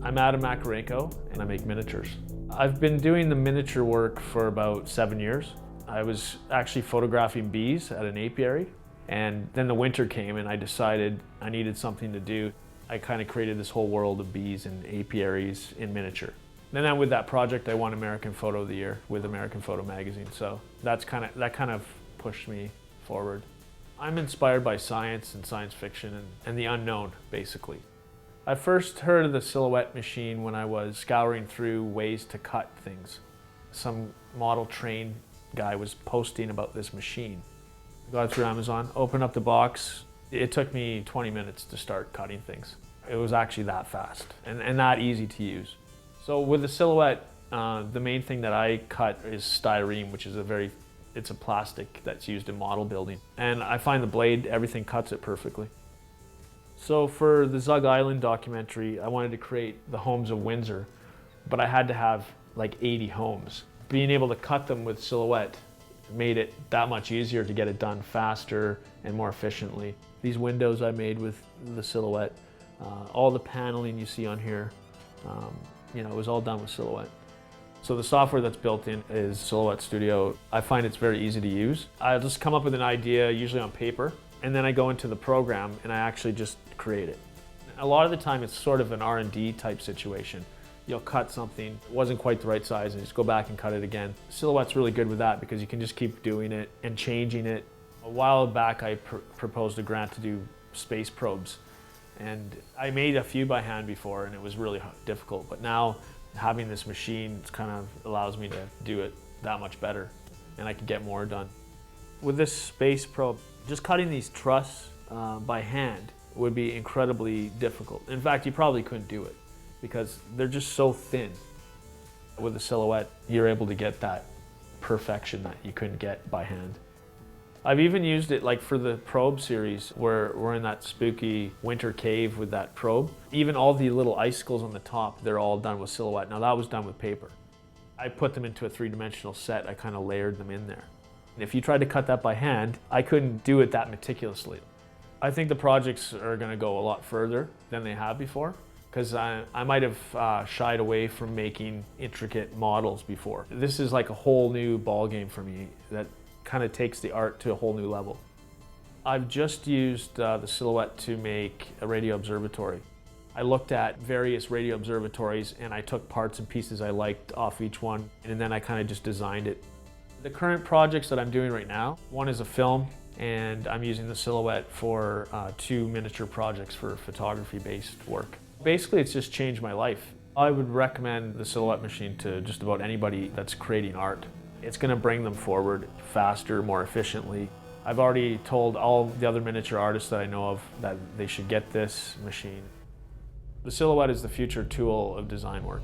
I'm Adam Makarenko and I make miniatures. I've been doing the miniature work for about 7 years. I was actually photographing bees at an apiary, and then the winter came and I decided I needed something to do. I kind of created this whole world of bees and apiaries in miniature. Then with that project I won American Photo of the Year with American Photo magazine, so that kind of pushed me forward. I'm inspired by science and science fiction and the unknown, basically. I first heard of the Silhouette machine when I was scouring through ways to cut things. Some model train guy was posting about this machine. Got it through Amazon, opened up the box. It took me 20 minutes to start cutting things. It was actually that fast and that easy to use. So with the Silhouette, the main thing that I cut is styrene, which is it's a plastic that's used in model building. And I find the blade, everything cuts it perfectly. So for the Zug Island documentary, I wanted to create the homes of Windsor, but I had to have like 80 homes. Being able to cut them with Silhouette made it that much easier to get it done faster and more efficiently. These windows I made with the Silhouette, all the paneling you see on here, it was all done with Silhouette. So the software that's built in is Silhouette Studio. I find it's very easy to use. I just come up with an idea, usually on paper, and then I go into the program and I actually just create it. A lot of the time it's sort of an R&D type situation. You'll cut something, it wasn't quite the right size, and just go back and cut it again. Silhouette's really good with that because you can just keep doing it and changing it. A while back I proposed a grant to do space probes, and I made a few by hand before and it was really difficult, but now having this machine kind of allows me to do it that much better and I can get more done. With this space probe, just cutting these truss by hand would be incredibly difficult. In fact, you probably couldn't do it because they're just so thin. With the Silhouette, you're able to get that perfection that you couldn't get by hand. I've even used it like for the probe series where we're in that spooky winter cave with that probe. Even all the little icicles on the top, they're all done with Silhouette. Now that was done with paper. I put them into a three-dimensional set. I kind of layered them in there. And if you tried to cut that by hand, I couldn't do it that meticulously. I think the projects are going to go a lot further than they have before, because I might have shied away from making intricate models before. This is like a whole new ball game for me that kind of takes the art to a whole new level. I've just used the Silhouette to make a radio observatory. I looked at various radio observatories and I took parts and pieces I liked off each one, and then I kind of just designed it. The current projects that I'm doing right now, one is a film, and I'm using the Silhouette for 2 miniature projects for photography-based work. Basically, it's just changed my life. I would recommend the Silhouette machine to just about anybody that's creating art. It's going to bring them forward faster, more efficiently. I've already told all the other miniature artists that I know of that they should get this machine. The Silhouette is the future tool of design work.